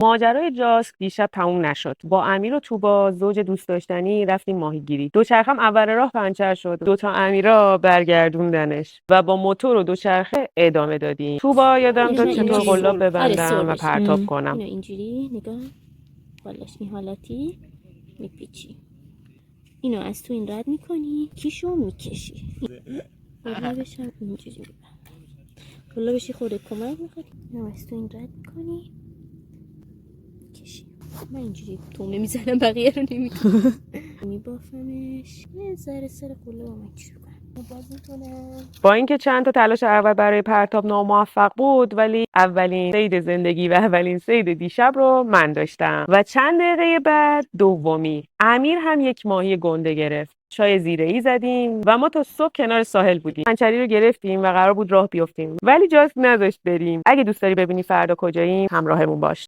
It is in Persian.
ماجرای جاسک دیشب تموم نشد. با امیر و توبا زوج دوست داشتنی رفتیم ماهیگیری. دوچرخم اول راه پنچر شد. دوتا امیرا برگردوندنش و با موتور و دوچرخه ادامه دادیم. توبا یادم داد چطور قلاب ببندم و پرتاب کنم. اینو اینجوری نگاه بالاش این حالتی میپیچی، اینو از تو این رد میکنی، کیشو میکشی، قلابش هم اینجوری میبند. قلابش خورده کمک میخواد، اینو از تو این رد میکنی کشی. من اینجوری تومه میزنم بقیه رو نمیتونم. میبافمش یه ذره سر قلابم اینجوری کنم باز میکنم. با اینکه چند تا تلاش اول برای پرتاب ناموفق بود، ولی اولین صید زندگی و اولین صید دیشب رو من داشتم و چند دقیقه بعد دومی. امیر هم یک ماهی گنده گرفت. چای زیره‌ای زدیم و ما تا صبح کنار ساحل بودیم. پنچری رو گرفتیم و قرار بود راه بیفتیم، ولی جاسک نذاشت بریم. اگه دوست داری ببینی فردا کجاییم، همراهمون باش.